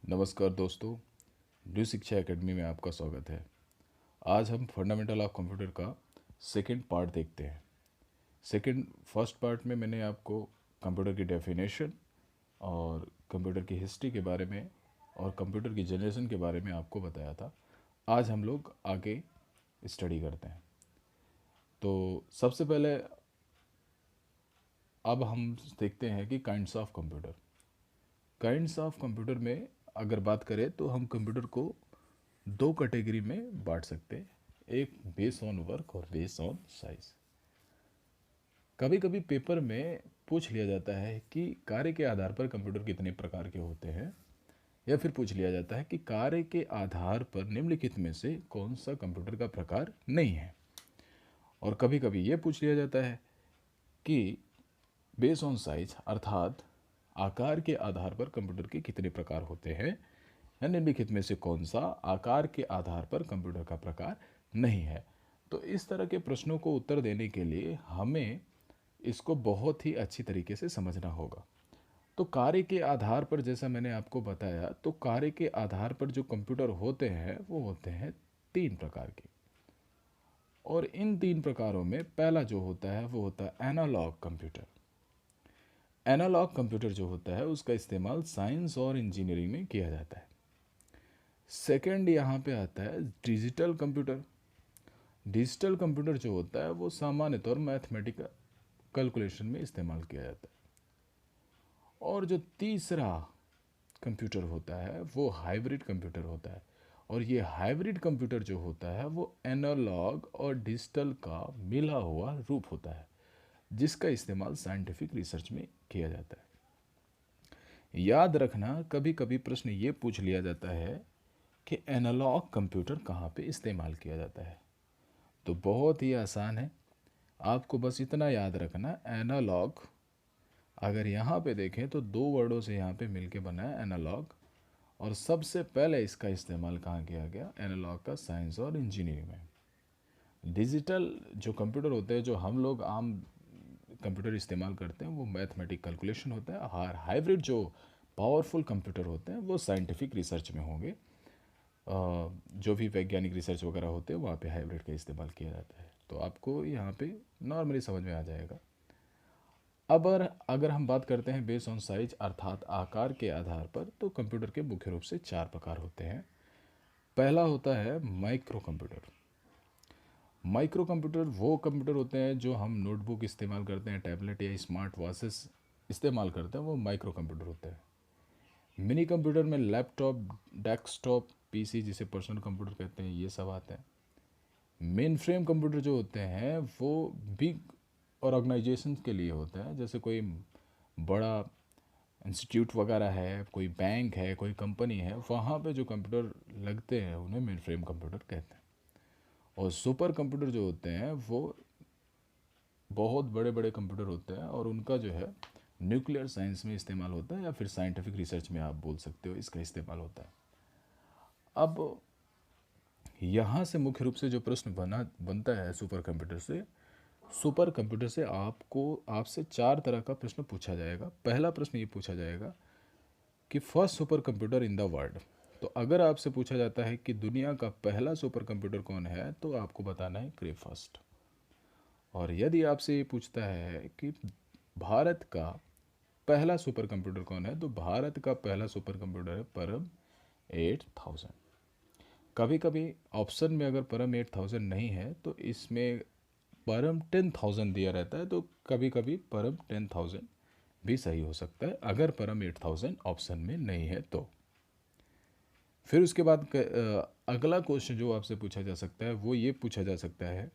नमस्कार दोस्तों, न्यू शिक्षा एकेडमी में आपका स्वागत है। आज हम फंडामेंटल ऑफ कंप्यूटर का सेकंड पार्ट देखते हैं। फर्स्ट पार्ट में मैंने आपको कंप्यूटर की डेफिनेशन और कंप्यूटर की हिस्ट्री के बारे में और कंप्यूटर की जनरेशन के बारे में आपको बताया था। आज हम लोग आगे स्टडी करते हैं। तो सबसे पहले अब हम देखते हैं कि kinds of computer. Kinds of computer में अगर बात करें तो हम कंप्यूटर को दो कैटेगरी में बांट सकते हैं, एक बेस ऑन वर्क और बेस ऑन साइज। कभी कभी पेपर में पूछ लिया जाता है कि कार्य के आधार पर कंप्यूटर कितने प्रकार के होते हैं, या फिर पूछ लिया जाता है कि कार्य के आधार पर निम्नलिखित में से कौन सा कंप्यूटर का प्रकार नहीं है। और कभी कभी ये पूछ लिया जाता है कि बेस ऑन साइज अर्थात आकार के आधार पर कंप्यूटर के कितने प्रकार होते हैं, या निम्नलिखित में से कौन सा आकार के आधार पर कंप्यूटर का प्रकार नहीं है। तो इस तरह के प्रश्नों को उत्तर देने के लिए हमें इसको बहुत ही अच्छी तरीके से समझना होगा। तो कार्य के आधार पर, जैसा मैंने आपको बताया, तो कार्य के आधार पर जो कंप्यूटर होते हैं वो होते हैं तीन प्रकार के। और इन तीन प्रकारों में पहला जो होता है वो होता है एनालॉग कंप्यूटर। एनालॉग कंप्यूटर जो होता है उसका इस्तेमाल साइंस और इंजीनियरिंग में किया जाता है। सेकंड यहाँ पे आता है डिजिटल कंप्यूटर। डिजिटल कंप्यूटर जो होता है वो सामान्य तौर मैथमेटिकल कैलकुलेशन में इस्तेमाल किया जाता है। और जो तीसरा कंप्यूटर होता है वो हाइब्रिड कंप्यूटर होता है। और ये हाइब्रिड कंप्यूटर जो होता है वो एनालॉग और डिजिटल का मिला हुआ रूप होता है, जिसका इस्तेमाल साइंटिफिक रिसर्च में किया जाता है। याद रखना, कभी कभी प्रश्न ये पूछ लिया जाता है कि एनालॉग कंप्यूटर कहाँ पे इस्तेमाल किया जाता है। तो बहुत ही आसान है, आपको बस इतना याद रखना, एनालॉग अगर यहाँ पे देखें तो दो वर्डों से यहाँ पे मिलके बना है एनालॉग। और सबसे पहले इसका इस्तेमाल कहाँ किया गया, एनालॉग का साइंस और इंजीनियरिंग में। डिजिटल जो कंप्यूटर होते हैं, जो हम लोग आम कंप्यूटर इस्तेमाल करते हैं, वो मैथमेटिक कैलकुलेशन होता है। और हाइब्रिड जो पावरफुल कंप्यूटर होते हैं वो साइंटिफिक रिसर्च में होंगे। जो भी वैज्ञानिक रिसर्च वगैरह होते हैं वहाँ पे हाइब्रिड का इस्तेमाल किया जाता है। तो आपको यहाँ पे नॉर्मली समझ में आ जाएगा। अब अगर हम बात करते हैं बेस ऑन साइज अर्थात आकार के आधार पर, तो कंप्यूटर के मुख्य रूप से चार प्रकार होते हैं। पहला होता है माइक्रो कंप्यूटर। माइक्रो कंप्यूटर वो कंप्यूटर होते हैं जो हम नोटबुक इस्तेमाल करते हैं, टैबलेट या स्मार्ट वॉचेस इस्तेमाल करते हैं, वो माइक्रो कंप्यूटर होते हैं। मिनी कंप्यूटर में लैपटॉप, डेस्कटॉप, पीसी जिसे पर्सनल कंप्यूटर कहते हैं, ये सब आते हैं। मेन फ्रेम कंप्यूटर जो होते हैं वो बिग ऑर्गेनाइजेशन के लिए होते हैं, जैसे कोई बड़ा इंस्टीट्यूट वगैरह है, कोई बैंक है, कोई कंपनी है, वहाँ पे जो कंप्यूटर लगते हैं उन्हें मेन फ्रेम कंप्यूटर कहते हैं। और सुपर कंप्यूटर जो होते हैं वो बहुत बड़े बड़े कंप्यूटर होते हैं, और उनका जो है न्यूक्लियर साइंस में इस्तेमाल होता है, या फिर साइंटिफिक रिसर्च में आप बोल सकते हो, इसका इस्तेमाल होता है। अब यहाँ से मुख्य रूप से जो प्रश्न बनता है सुपर कंप्यूटर से आपसे चार तरह का प्रश्न पूछा जाएगा। पहला प्रश्न ये पूछा जाएगा कि first super computer in the world. तो अगर आपसे पूछा जाता है कि दुनिया का पहला सुपर कंप्यूटर कौन है, तो आपको बताना है क्रे फर्स्ट। और यदि आपसे ये पूछता है कि भारत का पहला सुपर कंप्यूटर कौन है, तो भारत का पहला सुपर कंप्यूटर है परम 8000। कभी कभी ऑप्शन में अगर परम 8000 नहीं है तो इसमें परम 10000 दिया रहता है, तो कभी कभी परम 10000 भी सही हो सकता है अगर परम 8000 ऑप्शन में नहीं है तो। फिर उसके बाद अगला क्वेश्चन जो आपसे पूछा जा सकता है वो ये पूछा जा सकता है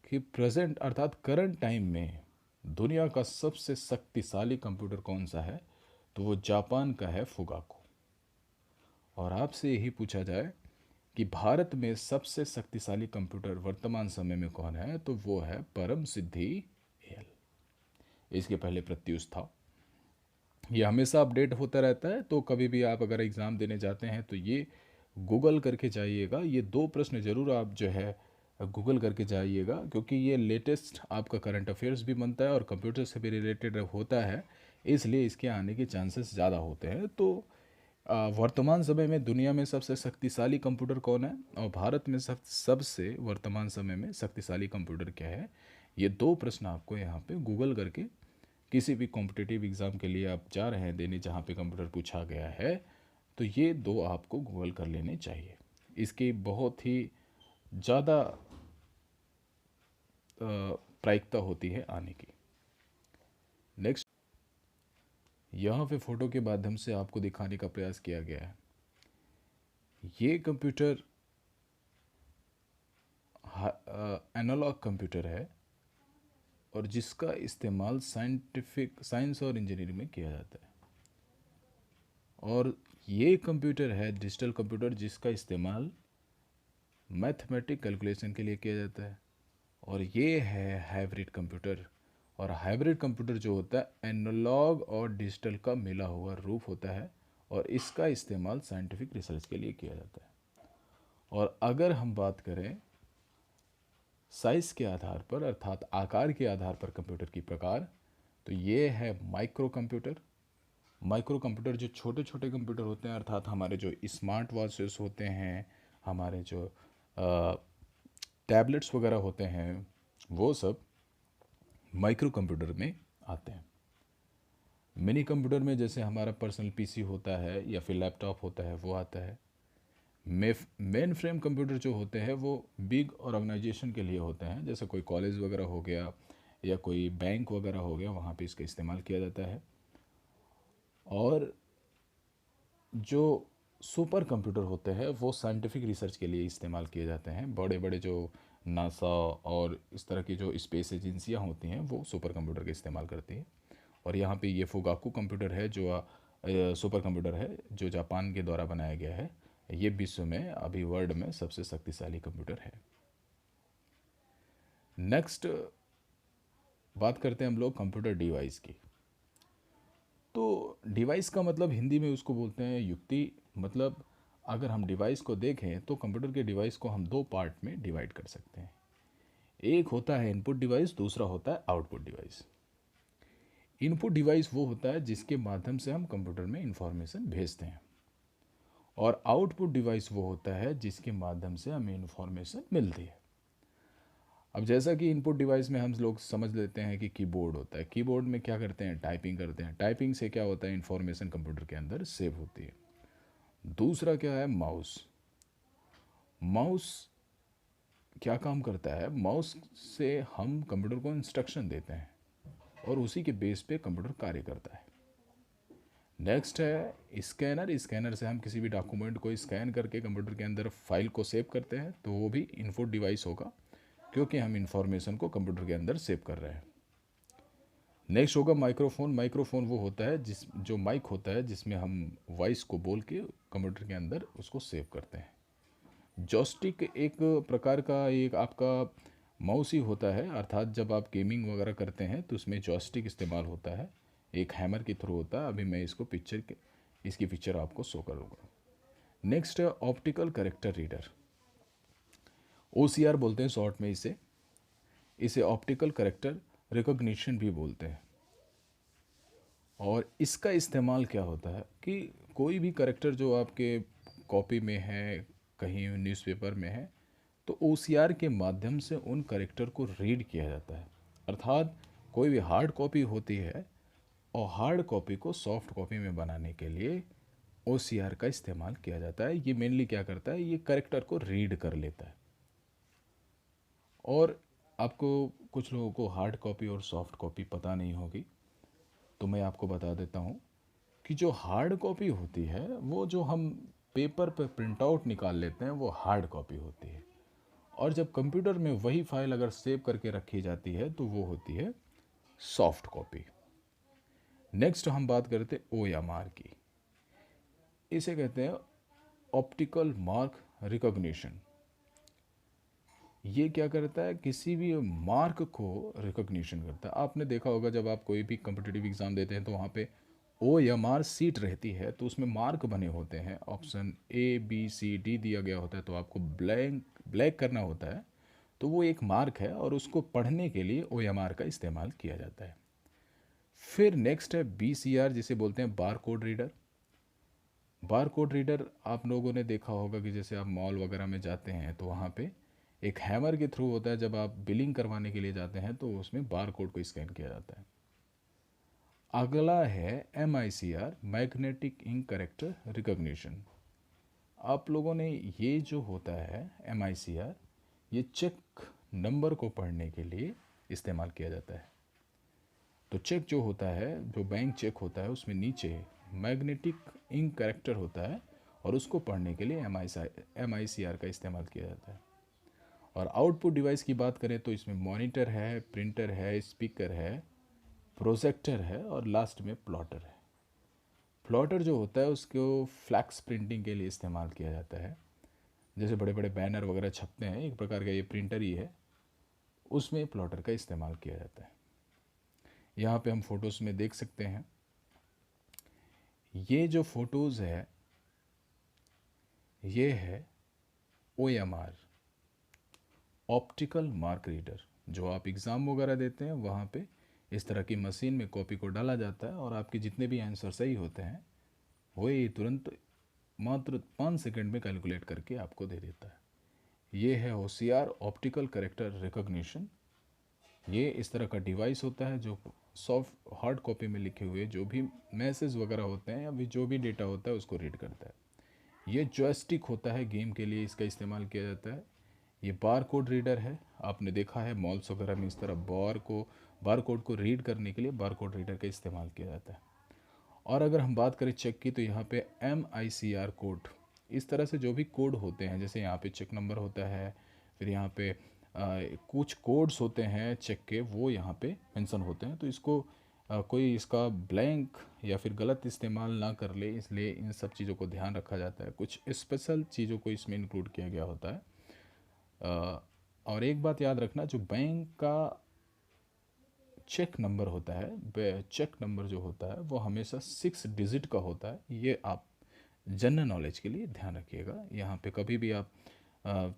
कि प्रेजेंट अर्थात करंट टाइम में दुनिया का सबसे शक्तिशाली कंप्यूटर कौन सा है, तो वो जापान का है फुगाको। और आपसे यही पूछा जाए कि भारत में सबसे शक्तिशाली कंप्यूटर वर्तमान समय में कौन है, तो वो है परम सिद्धि एल। इसके पहले प्रत्युष था। ये हमेशा अपडेट होता रहता है, तो कभी भी आप अगर एग्ज़ाम देने जाते हैं तो ये गूगल करके जाइएगा। ये दो प्रश्न ज़रूर आप जो है गूगल करके जाइएगा, क्योंकि ये लेटेस्ट आपका करंट अफेयर्स भी बनता है और कंप्यूटर से भी रिलेटेड होता है, इसलिए इसके आने के चांसेस ज़्यादा होते हैं। तो वर्तमान समय में दुनिया में सबसे शक्तिशाली कंप्यूटर कौन है, और भारत में सबसे वर्तमान समय में शक्तिशाली कंप्यूटर क्या है? ये दो प्रश्न आपको यहाँ पे गूगल करके, किसी भी कॉम्पिटिटिव एग्ज़ाम के लिए आप जा रहे हैं देने जहाँ पे कंप्यूटर पूछा गया है, तो ये दो आपको गूगल कर लेने चाहिए। इसकी बहुत ही ज़्यादा प्रायिकता होती है आने की। नेक्स्ट, यहाँ पे फ़ोटो के माध्यम से आपको दिखाने का प्रयास किया गया है। ये कंप्यूटर एनालॉग कंप्यूटर है और जिसका इस्तेमाल साइंस और इंजीनियरिंग में किया जाता है। और ये कंप्यूटर है डिजिटल कंप्यूटर जिसका इस्तेमाल मैथमेटिक कैलकुलेशन के लिए किया जाता है। और ये है हाइब्रिड कंप्यूटर। और हाइब्रिड कंप्यूटर जो होता है एनालॉग और डिजिटल का मिला हुआ रूप होता है और इसका इस्तेमाल साइंटिफिक रिसर्च के लिए किया जाता है। और अगर हम बात करें साइज के आधार पर, अर्थात आकार के आधार पर कंप्यूटर की प्रकार, तो ये है माइक्रो कंप्यूटर। माइक्रो कंप्यूटर जो छोटे छोटे कंप्यूटर होते हैं, अर्थात हमारे जो स्मार्ट वॉचेस होते हैं, हमारे जो टैबलेट्स वगैरह होते हैं, वो सब माइक्रो कंप्यूटर में आते हैं। मिनी कंप्यूटर में जैसे हमारा पर्सनल पीसी होता है या फिर लैपटॉप होता है वो आता है। मेन फ्रेम कंप्यूटर जो होते हैं वो बिग ऑर्गेनाइजेशन के लिए होते हैं, जैसे कोई कॉलेज वगैरह हो गया या कोई बैंक वगैरह हो गया, वहाँ पे इसका इस्तेमाल किया जाता है। और जो सुपर कंप्यूटर होते हैं वो साइंटिफिक रिसर्च के लिए इस्तेमाल किए जाते हैं। बड़े बड़े जो नासा और इस तरह की जो स्पेस एजेंसियां होती हैं वो सुपर कंप्यूटर का इस्तेमाल करती हैं। और यहाँ पे ये फुगाकू कंप्यूटर है जो सुपर कंप्यूटर है जो जापान के द्वारा बनाया गया है। ये विश्व में अभी वर्ल्ड में सबसे शक्तिशाली कंप्यूटर है। नेक्स्ट बात करते हैं हम लोग कंप्यूटर डिवाइस की। तो डिवाइस का मतलब हिंदी में उसको बोलते हैं युक्ति। मतलब अगर हम डिवाइस को देखें तो कंप्यूटर के डिवाइस को हम दो पार्ट में डिवाइड कर सकते हैं। एक होता है इनपुट डिवाइस, दूसरा होता है आउटपुट डिवाइस। इनपुट डिवाइस वो होता है जिसके माध्यम से हम कंप्यूटर में इंफॉर्मेशन भेजते हैं, और आउटपुट डिवाइस वो होता है जिसके माध्यम से हमें इंफॉर्मेशन मिलती है। अब जैसा कि इनपुट डिवाइस में हम लोग समझ लेते हैं कि कीबोर्ड होता है। कीबोर्ड में क्या करते हैं, टाइपिंग करते हैं। टाइपिंग से क्या होता है, इंफॉर्मेशन कंप्यूटर के अंदर सेव होती है। दूसरा क्या है, माउस। माउस क्या काम करता है, माउस से हम कंप्यूटर को इंस्ट्रक्शन देते हैं और उसी के बेस पे कंप्यूटर कार्य करता है। नेक्स्ट है स्कैनर। स्कैनर से हम किसी भी डॉक्यूमेंट को स्कैन करके कंप्यूटर के अंदर फाइल को सेव करते हैं, तो वो भी इनपुट डिवाइस होगा क्योंकि हम इंफॉर्मेशन को कंप्यूटर के अंदर सेव कर रहे हैं। नेक्स्ट होगा माइक्रोफोन। माइक्रोफोन वो होता है जो माइक होता है जिसमें हम वॉइस को बोल के कंप्यूटर के अंदर उसको सेव करते हैं। जॉयस्टिक एक प्रकार का एक आपका माउस ही होता है, अर्थात जब आप गेमिंग वगैरह करते हैं तो उसमें जॉयस्टिक इस्तेमाल होता है, एक हैमर के थ्रू होता है। अभी मैं इसकी पिक्चर आपको शो करूँगा। नेक्स्ट है ऑप्टिकल कैरेक्टर रीडर, OCR बोलते हैं शॉर्ट में इसे ऑप्टिकल कैरेक्टर रिकॉग्निशन भी बोलते हैं। और इसका इस्तेमाल क्या होता है कि कोई भी कैरेक्टर जो आपके कॉपी में है, कहीं न्यूज़पेपर में है, तो OCR के माध्यम से उन कैरेक्टर को रीड किया जाता है। अर्थात कोई भी हार्ड कॉपी होती है और हार्ड कॉपी को सॉफ्ट कॉपी में बनाने के लिए OCR का इस्तेमाल किया जाता है। ये मेनली क्या करता है, ये कैरेक्टर को रीड कर लेता है। और आपको कुछ लोगों को हार्ड कॉपी और सॉफ्ट कॉपी पता नहीं होगी, तो मैं आपको बता देता हूँ कि जो हार्ड कॉपी होती है वो जो हम पेपर पे प्रिंट आउट निकाल लेते हैं वो हार्ड कॉपी होती है। और जब कंप्यूटर में वही फाइल अगर सेव करके रखी जाती है तो वो होती है सॉफ्ट कॉपी। नेक्स्ट हम बात करते हैं OMR की। इसे कहते हैं ऑप्टिकल मार्क रिकॉग्निशन। ये क्या करता है, किसी भी मार्क को रिकॉग्निशन करता है। आपने देखा होगा जब आप कोई भी कम्पिटिटिव एग्ज़ाम देते हैं तो वहाँ पे OMR सीट रहती है, तो उसमें मार्क बने होते हैं, option A B C D दिया गया होता है, तो आपको ब्लैक करना होता है, तो वो एक मार्क है और उसको पढ़ने के लिए OMR का इस्तेमाल किया जाता है। फिर नेक्स्ट है BCR जिसे बोलते हैं bar code reader. Bar code reader आप लोगों ने देखा होगा कि जैसे आप मॉल वगैरह में जाते हैं तो वहाँ पे एक हैमर के थ्रू होता है, जब आप बिलिंग करवाने के लिए जाते हैं तो उसमें बार कोड को स्कैन किया जाता है। अगला है MICR, magnetic ink character recognition. आप लोगों ने ये जो होता है MICR, ये चेक नंबर को पढ़ने के लिए इस्तेमाल किया जाता है। तो चेक जो होता है, जो बैंक चेक होता है, उसमें नीचे मैग्नेटिक इंक कैरेक्टर होता है और उसको पढ़ने के लिए MICR का इस्तेमाल किया जाता है। और आउटपुट डिवाइस की बात करें तो इसमें मॉनिटर है, प्रिंटर है, स्पीकर है, प्रोजेक्टर है और लास्ट में प्लॉटर है। प्लॉटर जो होता है उसको फ्लैक्स प्रिंटिंग के लिए इस्तेमाल किया जाता है। जैसे बड़े बड़े बैनर वगैरह छपते हैं, एक प्रकार का ये प्रिंटर ही है, उसमें प्लॉटर का इस्तेमाल किया जाता है। यहाँ पे हम फोटोज़ में देख सकते हैं, ये जो फोटोज़ है ये है OMR, ऑप्टिकल मार्क रीडर। जो आप एग्ज़ाम वगैरह देते हैं वहाँ पे इस तरह की मशीन में कॉपी को डाला जाता है और आपके जितने भी आंसर सही होते हैं वो ये तुरंत मात्र 5 सेकंड में कैलकुलेट करके आपको दे देता है। ये है OCR, ऑप्टिकल कैरेक्टर रिकॉग्निशन। ये इस तरह का डिवाइस होता है जो सॉफ्ट हार्ड कॉपी में लिखे हुए जो भी मैसेज वगैरह होते हैं या भी जो भी डेटा होता है उसको रीड करता है। ये जॉयस्टिक होता है, गेम के लिए इसका इस्तेमाल किया जाता है। ये बार कोड रीडर है, आपने देखा है मॉल्स वगैरह में इस तरह बार कोड को रीड करने के लिए बार कोड रीडर का इस्तेमाल किया जाता है। और अगर हम बात करें चेक की तो यहाँ पे MICR कोड, इस तरह से जो भी कोड होते हैं, जैसे यहाँ पे चेक नंबर होता है, फिर यहाँ पे कुछ कोड्स होते हैं चेक के, वो यहाँ पे मेंशन होते हैं। तो इसको कोई इसका ब्लैंक या फिर गलत इस्तेमाल ना कर ले, इसलिए इन सब चीज़ों को ध्यान रखा जाता है। कुछ स्पेशल चीज़ों को इसमें इंक्लूड किया गया होता है। और एक बात याद रखना, जो बैंक का चेक नंबर होता है, चेक नंबर जो होता है वो हमेशा 6 डिजिट का होता है। ये आप जनरल नॉलेज के लिए ध्यान रखिएगा। यहाँ पे कभी भी आप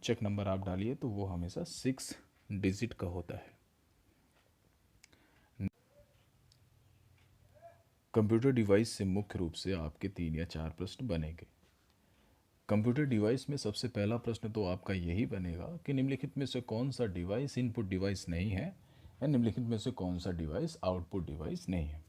चेक नंबर आप डालिए तो वो हमेशा 6 डिजिट का होता है। कंप्यूटर डिवाइस से मुख्य रूप से आपके 3 या 4 प्रश्न बनेंगे। कंप्यूटर डिवाइस में सबसे पहला प्रश्न तो आपका यही बनेगा कि निम्नलिखित में से कौन सा डिवाइस इनपुट डिवाइस नहीं है या निम्नलिखित में से कौन सा डिवाइस आउटपुट डिवाइस नहीं है।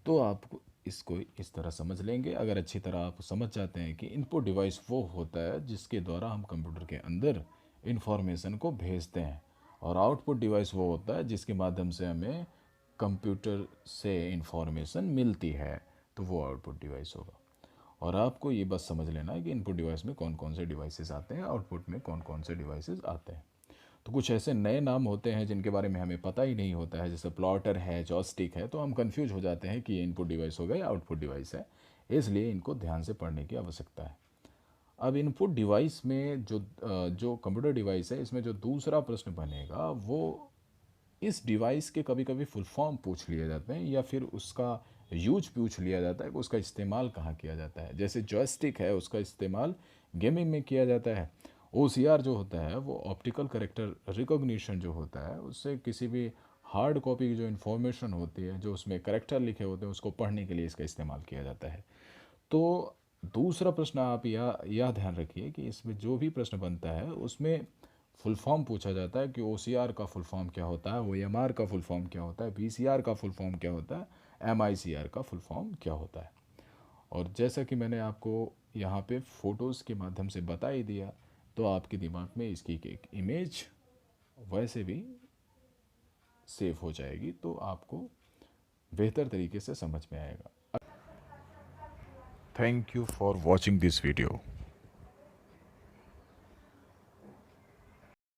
तो आप इसको इस तरह समझ लेंगे। अगर अच्छी तरह आप समझ जाते हैं कि इनपुट डिवाइस वो होता है जिसके द्वारा हम कंप्यूटर के अंदर इंफॉर्मेशन को भेजते हैं, और आउटपुट डिवाइस वो होता है जिसके माध्यम से हमें कंप्यूटर से इंफॉर्मेशन मिलती है, तो वो आउटपुट डिवाइस होगा। और आपको ये बस समझ लेना है कि इनपुट डिवाइस में कौन कौन से डिवाइसेस आते हैं, आउटपुट में कौन कौन से डिवाइसेस आते हैं। तो कुछ ऐसे नए नाम होते हैं जिनके बारे में हमें पता ही नहीं होता है, जैसे प्लॉटर है, जॉयस्टिक है, तो हम कंफ्यूज हो जाते हैं कि ये इनपुट डिवाइस हो गया या आउटपुट डिवाइस है। इसलिए इनको ध्यान से पढ़ने की आवश्यकता है। अब इनपुट डिवाइस में जो कंप्यूटर डिवाइस है, इसमें जो दूसरा प्रश्न बनेगा वो इस डिवाइस के कभी कभी फुल फॉर्म पूछ लिए जाते हैं या फिर उसका यूज पूछ लिया जाता है कि उसका इस्तेमाल कहाँ किया जाता है। जैसे जॉयस्टिक है, उसका इस्तेमाल गेमिंग में किया जाता है। OCR जो होता है वो ऑप्टिकल कैरेक्टर रिकॉग्निशन जो होता है, उससे किसी भी हार्ड कॉपी की जो इन्फॉर्मेशन होती है, जो उसमें कैरेक्टर लिखे होते हैं, उसको पढ़ने के लिए इसका इस्तेमाल किया जाता है। तो दूसरा प्रश्न आप यह ध्यान रखिए कि इसमें जो भी प्रश्न बनता है उसमें फुल फॉर्म पूछा जाता है कि OCR का फुल फॉर्म क्या होता है, OMR का फुल फॉर्म क्या होता है, VCR का फुल फॉर्म क्या होता है, MICR का फुल फॉर्म क्या होता है। और जैसा कि मैंने आपको यहाँ पे फ़ोटोज़ के माध्यम से बता ही दिया, तो आपके दिमाग में इसकी एक इमेज वैसे भी सेव हो जाएगी, तो आपको बेहतर तरीके से समझ में आएगा। Thank you for watching this video.